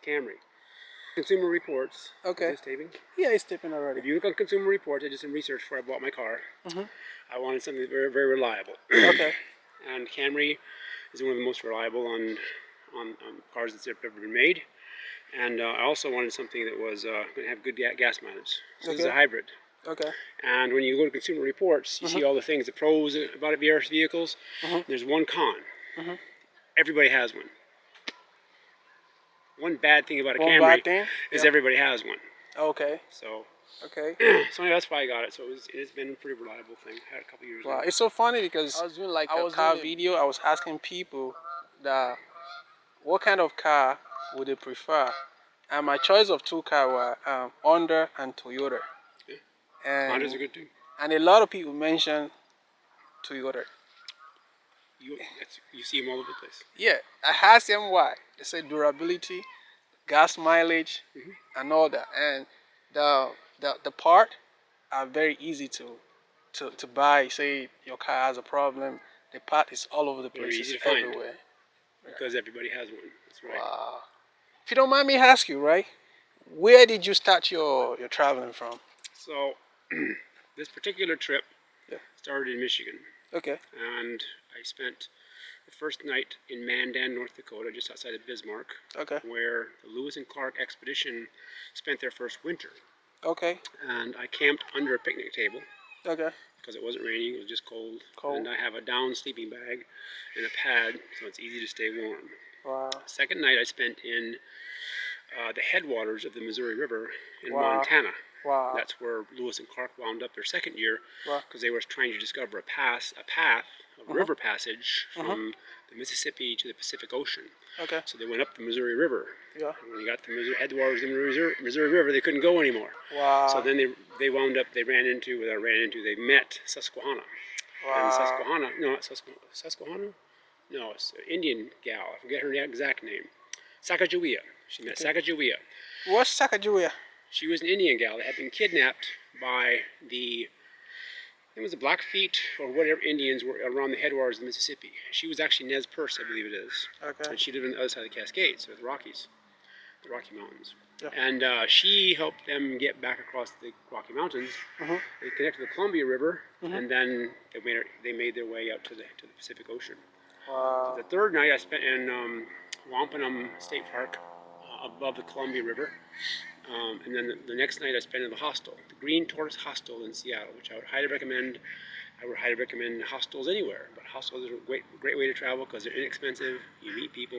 Camry. Consumer Reports. Okay. Is this taping? Yeah, it's taping already. If you look on Consumer Reports, I did some research before I bought my car. I wanted something very, very reliable. Okay. And Camry is one of the most reliable on cars that's ever been made. And I also wanted something that was going to have good gas mileage. So this is a hybrid. Okay. And when you go to Consumer Reports, you see all the things, the pros about various vehicles. There's one con. Everybody has one. One bad thing about a Camry is everybody has one. Okay. So. Okay. So that's why I got it. So it's been a pretty reliable thing. I had a couple years. Wow, it's so funny because I was doing like a car video. I was asking people that what kind of car would they prefer, and my choice of two cars were Honda and Toyota. Yeah. And Honda's a good thing. And a lot of people mention Toyota. You see them all over the place. Yeah, I asked them why. They said durability, gas mileage, and all that. And the part are very easy to buy. Say your car has a problem, the part is all over the place. Easy to it's find everywhere. because everybody has one. That's right. Wow. If you don't mind me ask you, right? Where did you start your traveling from? So this particular trip started in Michigan. Okay. And I spent the first night in Mandan, North Dakota, just outside of Bismarck. Okay. Where the Lewis and Clark expedition spent their first winter. Okay. And I camped under a picnic table. Okay. Because it wasn't raining, it was just cold. And I have a down sleeping bag and a pad, so it's easy to stay warm. Wow. Second night I spent in the headwaters of the Missouri River in Montana. Wow. That's where Lewis and Clark wound up their second year because they were trying to discover a path, a river passage from the Mississippi to the Pacific Ocean. Okay. So they went up the Missouri River. Yeah. And when they got to the headwaters of the Missouri River, they couldn't go anymore. Wow. So then they wound up. They met Susquehanna. Wow. And Susquehanna, no, not Susquehanna. No, it's an Indian gal. I forget her exact name. Sacagawea. She met Sacagawea. What's Sacagawea? She was an Indian gal that had been kidnapped by it was the Blackfeet or whatever Indians were around the headwaters of the Mississippi. She was actually Nez Perce, I believe it is. Okay. And she lived on the other side of the Cascades, with the Rockies, the Rocky Mountains. Yeah. And she helped them get back across the Rocky Mountains. They connected to the Columbia River, and then they made their way out to the Pacific Ocean. Wow. The third night I spent in Wampanoag State Park, above the Columbia River. And then the next night I spent in the hostel, the Green Tortoise Hostel in Seattle, which I would highly recommend. I would highly recommend hostels anywhere, but hostels are a great way to travel because they're inexpensive. You meet people.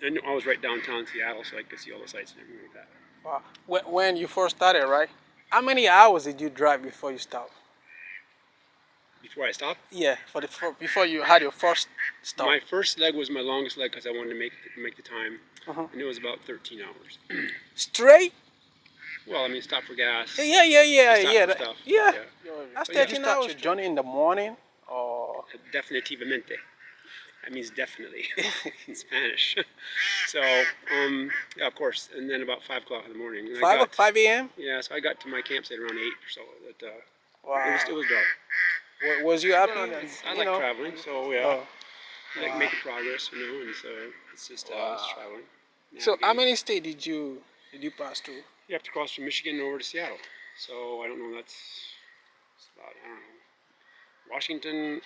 And I was right downtown Seattle, so I could see all the sights and everything like that. Wow. When you first started, right? How many hours did you drive before you stopped? Before I stopped? Yeah, before you had your first stop. My first leg was my longest leg because I wanted to make the time, and it was about 13 hours. Straight? Well, I mean, stop for gas. Yeah. Yeah. That's 13 hours. Your journey in the morning, or definitivamente. That means definitely in Spanish. So, yeah, of course, and then about 5 o'clock in the morning. 5 a.m.? Yeah, so I got to my campsite around 8 or so. Wow. It was dark. Was you happy? I like traveling, so yeah. I like making progress, and so it's just traveling. So how many states did you pass through? You have to cross from Michigan over to Seattle. So I don't know, that's about, Washington,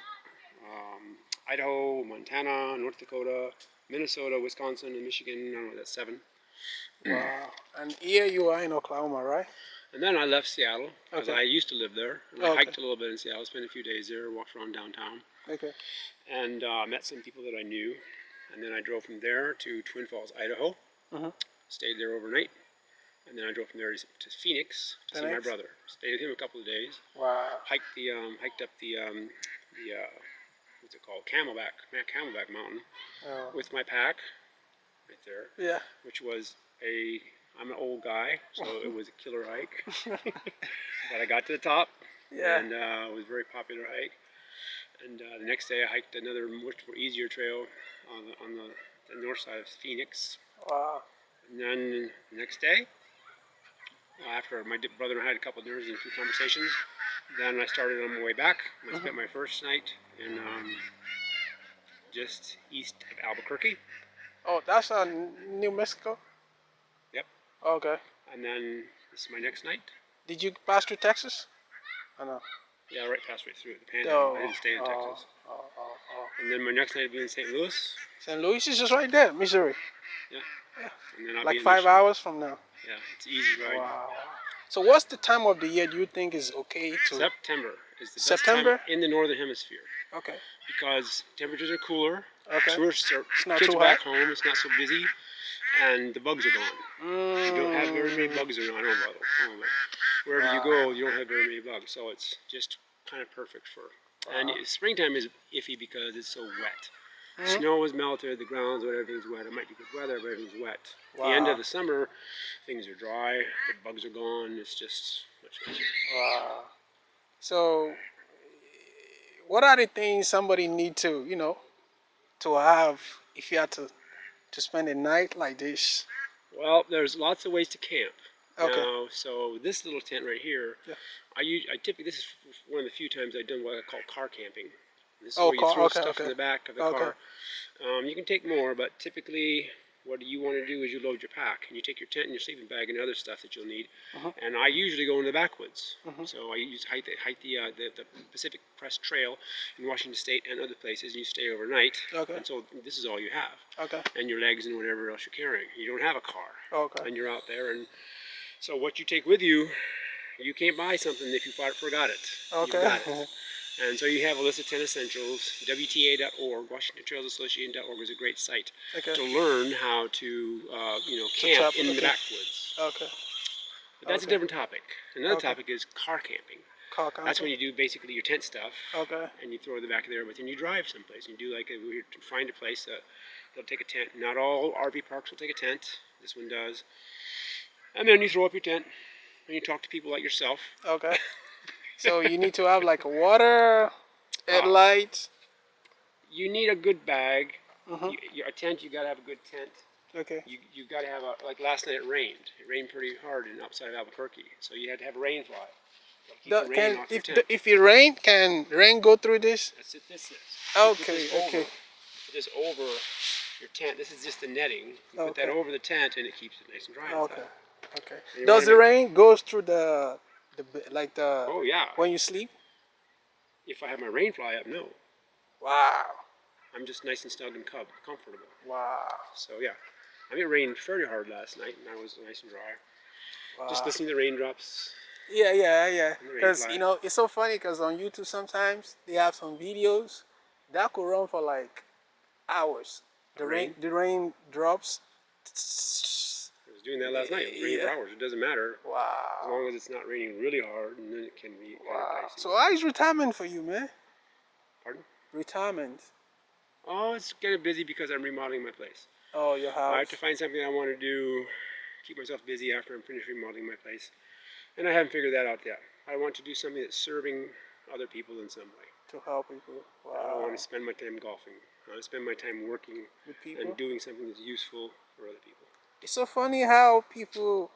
Idaho, Montana, North Dakota, Minnesota, Wisconsin, and Michigan. I don't know, that's 7. Wow. And here you are in Oklahoma, right? And then I left Seattle, because I used to live there. And I hiked a little bit in Seattle, spent a few days there, walked around downtown. Okay. And met some people that I knew. And then I drove from there to Twin Falls, Idaho. Stayed there overnight. And then I drove from there to Phoenix to see my brother. Stayed with him a couple of days. Wow. Hiked up the what's it called? Camelback Mountain with my pack right there. Yeah. Which was I'm an old guy, so it was a killer hike. But I got to the top, and it was a very popular hike. And the next day I hiked another much more easier trail on the north side of Phoenix. Wow. And then the next day, after my brother and I had a couple of dinners and a few conversations, then I started on my way back. I spent my first night in just east of Albuquerque. Oh, that's New Mexico? Okay. And then this is my next night. Did you pass through Texas? I know. Yeah, passed right through it, the Panhandle. Oh, I didn't stay in Texas. oh. And then my next night will be in St. Louis. St. Louis is just right there, Missouri. Yeah. Yeah. And then I'll like be in 5 Michigan. hours from now. Yeah, it's an easy ride. Wow. So what's the time of the year do you think is okay to? September is the best September? time in the northern hemisphere. Okay. Because temperatures are cooler. Okay. Tourists are, It's not kids too are back hot. home. It's not so busy, and the bugs are gone. You don't have very many bugs around. I don't know about home, but wherever you go, you don't have very many bugs. So it's just kind of perfect for. And springtime is iffy because it's so wet. The snow is melted, the ground's wet, everything's wet. It might be good weather, but everything's wet. At the end of the summer, things are dry, the bugs are gone. It's just much nicer. Wow. So, what are the things somebody need to, to have if you had to spend a night like this? Well, there's lots of ways to camp. Okay. Now, so this little tent right here, Yeah. I typically, this is one of the few times I've done what I call car camping. This is Oh, where you throw okay, stuff in the back of the car. You can take more, but typically what you want to do is you load your pack and you take your tent and your sleeping bag and other stuff that you'll need. And I usually go into the backwoods. So I use hike the Pacific Crest Trail in Washington State and other places, and you stay overnight. Okay. And so this is all you have. Okay. And your legs and whatever else you're carrying. You don't have a car. Okay. And you're out there, and so what you take with you, you can't buy something if you forgot it. Okay. You've got it. And so you have a list of 10 essentials. WTA.org, Washington Trails Association.org is a great site to learn how to, camp in the backwoods. Okay. But that's a different topic. Another topic is car camping. Car camping. That's when you do basically your tent stuff. Okay. And you throw it in the back of there, but then you drive someplace. You do find a place that they'll take a tent. Not all RV parks will take a tent. This one does. And then you throw up your tent and you talk to people like yourself. Okay. So you need to have like a water, headlights. You need a good bag. A tent, you gotta have a good tent. Okay. You gotta have like last night it rained. It rained pretty hard outside of Albuquerque, so you had to have a rain fly. If it rain, can rain go through this? That's it. This is. Okay. Put this over your tent. This is just the netting. You put that over the tent, and it keeps it nice and dry. Okay. Does the rain goes through the Oh yeah. when you sleep? If I have my rain fly up, no. Wow. I'm just nice and snug and comfortable. Wow. So yeah, I mean it rained fairly hard last night, and I was nice and dry. Wow. Just listening to the raindrops. Yeah. Because it's so funny because on YouTube sometimes they have some videos that could run for like hours. The rain drops. I was doing that last night. It rained for hours. It doesn't matter. Wow. As long as it's not raining really hard, and then it can be kind of dicey. So how is retirement for you, man? Pardon? Retirement. Oh, it's kind of busy because I'm remodeling my place. Oh, your house. I have to find something I want to do, keep myself busy after I'm finished remodeling my place. And I haven't figured that out yet. I want to do something that's serving other people in some way. To help people. Wow. I don't want to spend my time golfing. I want to spend my time working with people and doing something that's useful for other people. It's so funny how people,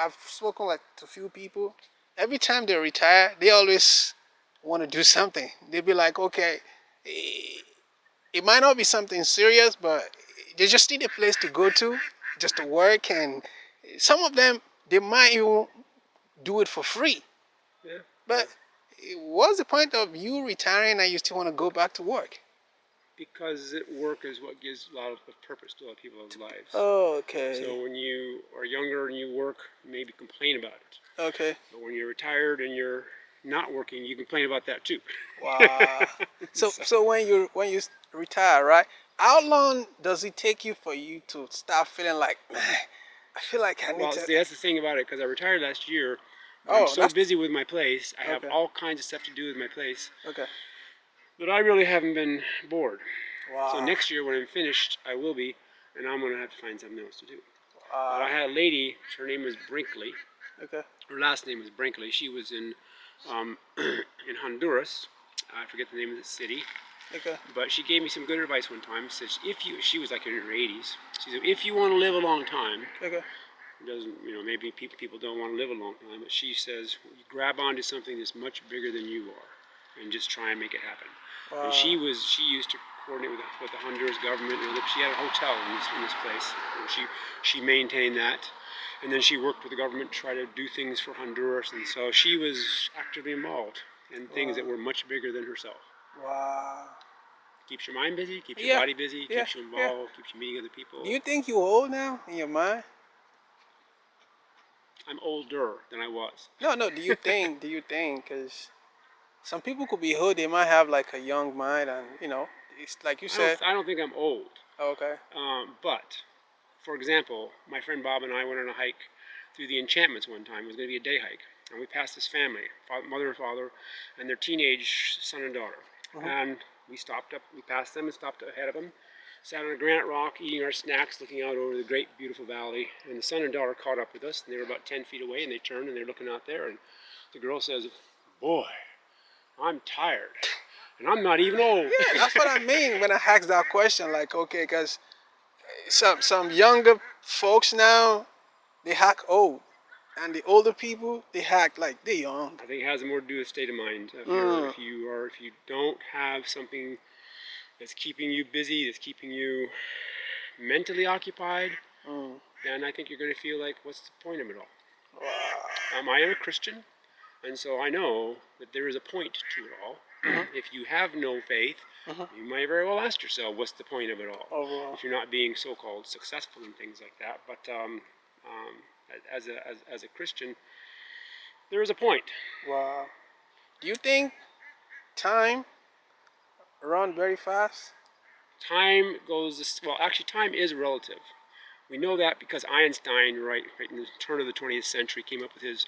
I've spoken to a few people, every time they retire, they always want to do something. They'll be like, okay, it might not be something serious, but they just need a place to go to, just to work. And some of them, they might even do it for free. Yeah. But what's the point of you retiring and you still want to go back to work? Because work is what gives a lot of purpose to a lot of people's lives. Oh, okay. So when you are younger and you work, maybe complain about it. Okay. But when you're retired and you're not working, you complain about that too. Wow. So when you retire, right? How long does it take you for you to start feeling like, man, I feel like I need to... See, that's the thing about it, because I retired last year. I'm so busy with my place. I have all kinds of stuff to do with my place. Okay. But I really haven't been bored. Wow. So next year when I'm finished, I will be, and I'm going to have to find something else to do. Wow. But I had a lady, her name was Brinkley. Okay. Her last name was Brinkley. She was in in Honduras. I forget the name of the city. Okay. But she gave me some good advice one time. She said, she was like in her 80s. She said, if you want to live a long time, it doesn't, maybe people don't want to live a long time, but she says, grab onto something that's much bigger than you are, and just try and make it happen. Wow. And she used to coordinate with the Honduras government. She had a hotel in this place. And she maintained that, And then she worked with the government to try to do things for Honduras, and so she was actively involved in things that were much bigger than herself. Wow. Keeps your mind busy, keeps your body busy, keeps you involved, keeps you meeting other people. Do you think you're old now in your mind? I'm older than I was. No, do you think, because some people could be old, they might have like a young mind, and it's like you said. I don't think I'm old. Okay. But, for example, my friend Bob and I went on a hike through the enchantments one time. It was going to be a day hike. And we passed this family, mother and father, and their teenage son and daughter. And we passed them and stopped ahead of them, sat on a granite rock, eating our snacks, looking out over the great, beautiful valley. And the son and daughter caught up with us, and they were about 10 feet away, and they turned, and they're looking out there, and the girl says, "Boy, I'm tired, and I'm not even old." Yeah, that's what I mean when I ask that question. Like, okay, because some younger folks now, they act old. And the older people, they act like they're young. I think it has more to do with state of mind. If you don't have something that's keeping you busy, that's keeping you mentally occupied, then I think you're going to feel like, what's the point of it all? Wow. I am a Christian, and so I know that there is a point to it all. If you have no faith, you might very well ask yourself, what's the point of it all? If you're not being so-called successful and things like that. But as a Christian, there is a point. Wow. Do you think time runs very fast? Time goes, well, actually time is relative. We know that because Einstein, right in the turn of the 20th century, came up with his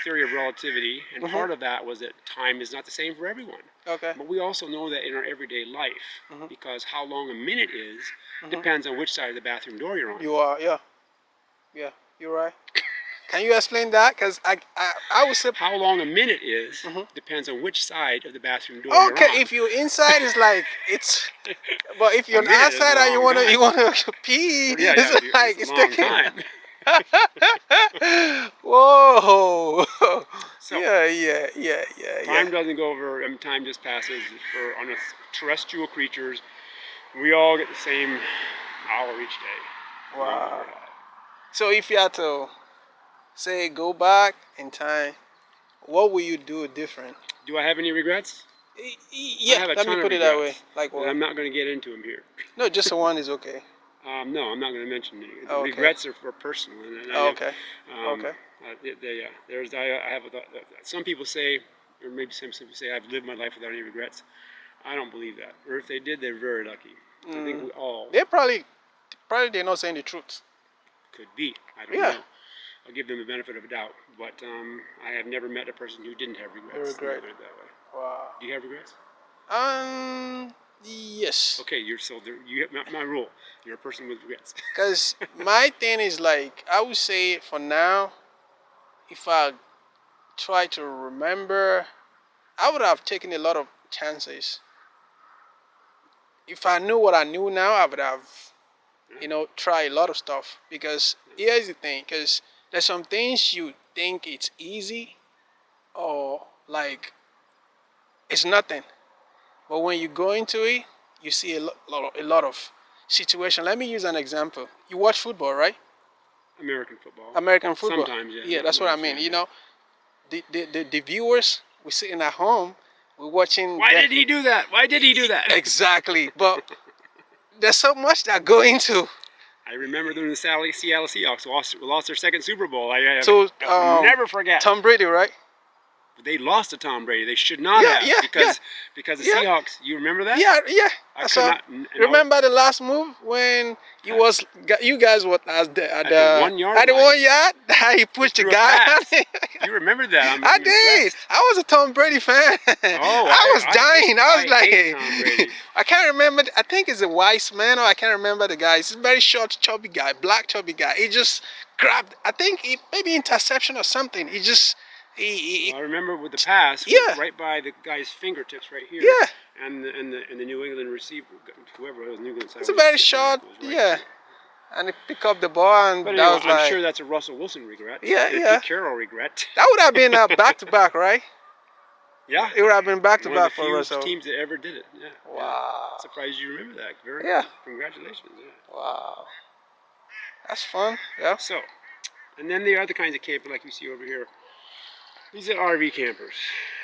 theory of relativity, and part of that was that time is not the same for everyone. Okay. But we also know that in our everyday life, because how long a minute is depends on which side of the bathroom door you're on. You are, yeah. Yeah, you're right. Can you explain that? Because I would say how long a minute is depends on which side of the bathroom door you're on. Okay, if you're inside, it's like it's. But if you're outside and you wanna pee, it's like it's taking time. Whoa. So, yeah. Time doesn't go over. Time just passes. On us terrestrial creatures, we all get the same hour each day. Wow. So if you had to say go back in time, what would you do different? Do I have any regrets? Yeah, let me put it that way. Like what? I'm not going to get into them here. No, just one is okay. No, I'm not going to mention any. Okay. Regrets are for personal. Okay. I have some people say, or maybe some people say, I've lived my life without any regrets. I don't believe that. Or if they did, they're very lucky. I think we all. They're they're not saying the truth. Could be. I don't know. I'll give them the benefit of a doubt. But I have never met a person who didn't have regrets. Put it that way. Wow. Do you have regrets? Yes. Okay, you have my rule. You're a person with regrets. Because my thing is like, I would say for now, if I try to remember, I would have taken a lot of chances. If I knew what I knew now, I would have, try a lot of stuff. Because here's the thing, because there's some things you think it's easy or like it's nothing. But when you go into it, you see a lot of situation. Let me use an example. You watch football, right? American football. American football. Sometimes, yeah. Yeah, that's what I mean. The viewers, we're sitting at home, we're watching. Why did he do that? Why did he do that? Exactly. But there's so much that go into. I remember them in the Seattle Seahawks lost their second Super Bowl. I'll never forget. Tom Brady, right? They lost to Tom Brady. They should not have because the Seahawks. You remember that? Yeah. Remember the last move when you guys were at the 1 yard at the 1 yard? He pushed the guy. You remember that? I did. I was a Tom Brady fan. Oh, I was dying. I was like, I can't remember. I think it's a wise man, or I can't remember the guy. He's a very short, chubby guy, black chubby guy. He just grabbed. I think maybe interception or something. He just. I remember with the pass, right by the guy's fingertips, right here. Yeah. And the New England receiver, whoever it was, New England side. It's a very short, and he picked up the ball, and but that was I'm sure that's a Russell Wilson regret. Yeah. Pete Carroll regret. That would have been a back-to-back, right? Yeah. It would have been back-to-back for Russell. One of the few teams that ever did it. Yeah. Wow. Surprised you remember that. Congratulations. Yeah. Wow. That's fun. Yeah. So, and then there are other kinds of camping like you see over here. These are RV campers,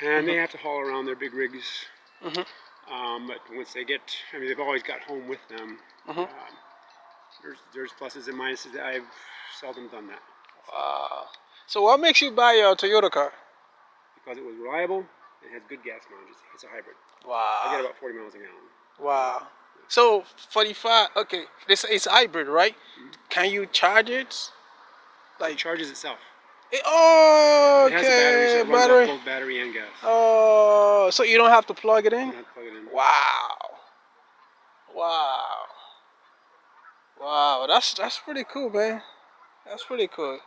and they have to haul around their big rigs. But once they get, I mean, they've always got home with them. There's pluses and minuses. I've seldom done that. Wow. So what makes you buy a Toyota car? Because it was reliable. It has good gas mileage. It's a hybrid. Wow. I get about 40 miles a gallon. Wow. So 45. Okay, this is hybrid, right? Can you charge it? Like, it charges itself. Oh, okay. It has a battery, so it runs off both battery and gas. Oh, so you don't have to plug it in? You don't have to plug it in. Wow. Wow. Wow, that's pretty cool, man. That's pretty cool.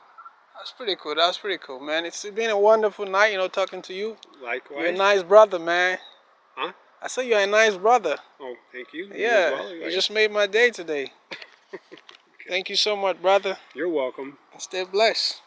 That's pretty cool. That's pretty cool, man. It's been a wonderful night, you know, talking to you. Likewise. You're a nice brother, man. Huh? I said you're a nice brother. Oh, thank you. Yeah, you, as well, you just made my day today. Okay. Thank you so much, brother. You're welcome. Stay blessed.